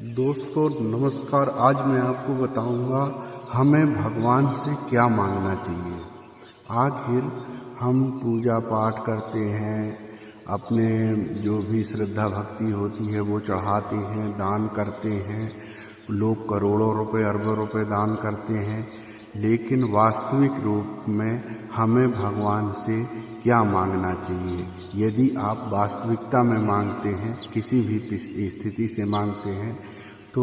दोस्तों नमस्कार। आज मैं आपको बताऊंगा हमें भगवान से क्या मांगना चाहिए। आखिर हम पूजा पाठ करते हैं, अपने जो भी श्रद्धा भक्ति होती है वो चढ़ाते हैं, दान करते हैं। लोग करोड़ों रुपए अरबों रुपए दान करते हैं, लेकिन वास्तविक रूप में हमें भगवान से क्या मांगना चाहिए। यदि आप वास्तविकता में मांगते हैं, किसी भी स्थिति से मांगते हैं, तो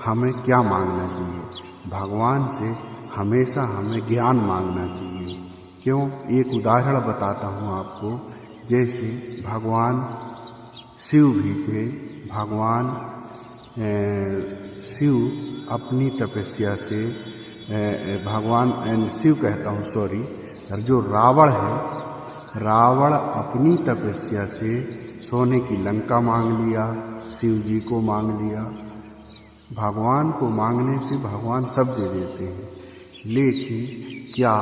हमें क्या मांगना चाहिए। भगवान से हमेशा हमें ज्ञान मांगना चाहिए। क्यों? एक उदाहरण बताता हूँ आपको। जैसे भगवान शिव भी थे। भगवान शिव अपनी तपस्या से भगवान शिव कहता हूँ सॉरी, जो रावण है, रावण अपनी तपस्या से सोने की लंका मांग लिया, शिव जी को मांग लिया। भगवान को मांगने से भगवान सब दे देते हैं, लेकिन क्या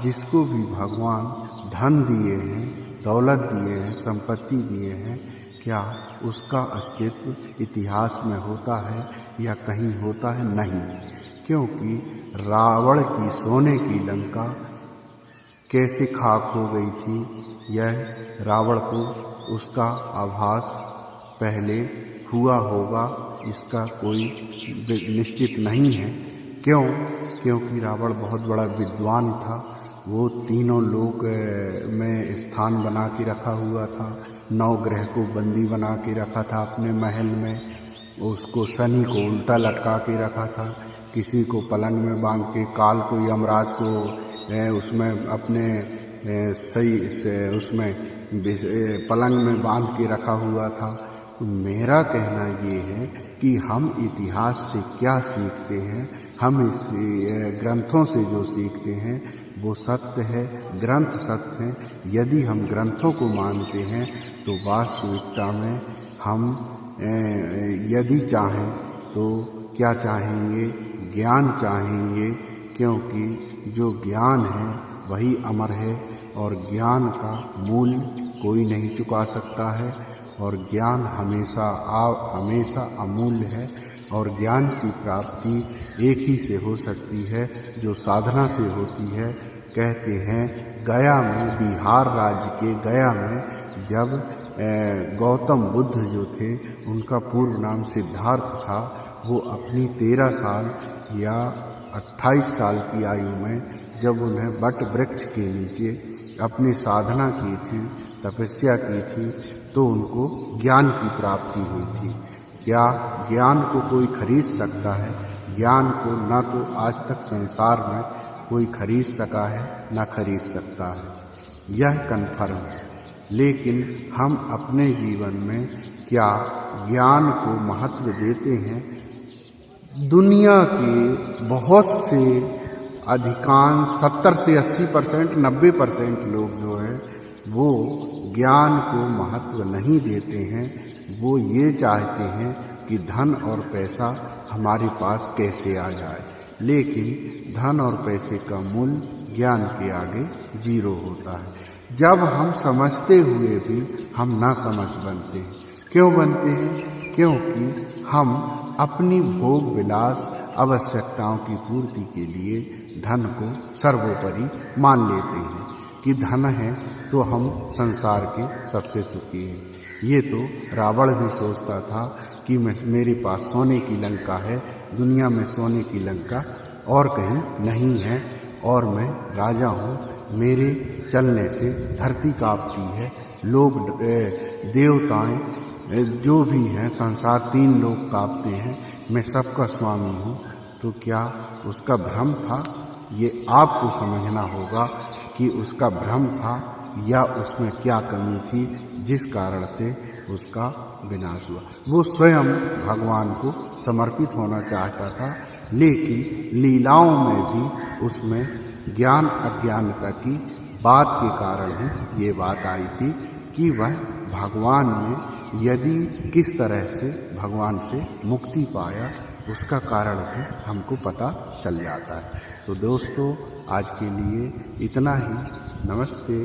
जिसको भी भगवान धन दिए हैं, दौलत दिए हैं, संपत्ति दिए हैं, क्या उसका अस्तित्व इतिहास में होता है या कहीं होता है? नहीं। क्योंकि रावण की सोने की लंका कैसे खाक हो गई थी, यह रावण को उसका आभास पहले हुआ होगा, इसका कोई निश्चित नहीं है। क्यों? क्योंकि रावण बहुत बड़ा विद्वान था। वो तीनों लोक में स्थान बना के रखा हुआ था, 9 ग्रह को बंदी बना के रखा था अपने महल में। उसको शनि को उल्टा लटका के रखा था, किसी को पलंग में बांध के, काल को, यमराज को उसमें अपने सही से उसमें पलंग में बांध के रखा हुआ था। मेरा कहना ये है कि हम इतिहास से क्या सीखते हैं, हम इस ग्रंथों से जो सीखते हैं वो सत्य है, ग्रंथ सत्य हैं। यदि हम ग्रंथों को मानते हैं तो वास्तविकता में हम यदि चाहें तो क्या चाहेंगे? ज्ञान चाहेंगे। क्योंकि जो ज्ञान है वही अमर है और ज्ञान का मूल्य कोई नहीं चुका सकता है, और ज्ञान हमेशा अमूल्य है। और ज्ञान की प्राप्ति एक ही से हो सकती है, जो साधना से होती है। कहते हैं गया में, बिहार राज्य के गया में, जब गौतम बुद्ध जो थे, उनका पूर्व नाम सिद्धार्थ था, वो अपनी 13 साल या 28 साल की आयु में जब उन्हें वट वृक्ष के नीचे अपनी साधना की थी, तपस्या की थी, तो उनको ज्ञान की प्राप्ति हुई थी। क्या ज्ञान को कोई खरीद सकता है? ज्ञान को न तो आज तक संसार में कोई खरीद सका है, न खरीद सकता है, यह कन्फर्म है। लेकिन हम अपने जीवन में क्या ज्ञान को महत्व देते हैं? दुनिया के बहुत से अधिकांश 70 से 80%, 90% लोग जो हैं वो ज्ञान को महत्व नहीं देते हैं। वो ये चाहते हैं कि धन और पैसा हमारे पास कैसे आ जाए, लेकिन धन और पैसे का मूल्य ज्ञान के आगे 0 होता है। जब हम समझते हुए भी हम ना समझ बनते हैं। क्यों बनते हैं? क्योंकि हम अपनी भोग विलास आवश्यकताओं की पूर्ति के लिए धन को सर्वोपरि मान लेते हैं कि धन है तो हम संसार के सबसे सुखी हैं। ये तो रावण भी सोचता था कि मेरे पास सोने की लंका है, दुनिया में सोने की लंका और कहीं नहीं है, और मैं राजा हूँ, मेरे चलने से धरती कांपती है, लोग देवताएं जो भी हैं, संसार 3 लोग कांपते हैं, मैं सबका स्वामी हूँ। तो क्या उसका भ्रम था? ये आपको समझना होगा कि उसका भ्रम था या उसमें क्या कमी थी जिस कारण से उसका विनाश हुआ। वो स्वयं भगवान को समर्पित होना चाहता था, लेकिन लीलाओं में भी उसमें ज्ञान अज्ञानता की बात के कारण ही ये बात आई थी कि वह भगवान में यदि किस तरह से भगवान से मुक्ति पाया, उसका कारण भी हमको पता चल जाता है। तो दोस्तों आज के लिए इतना ही। नमस्ते।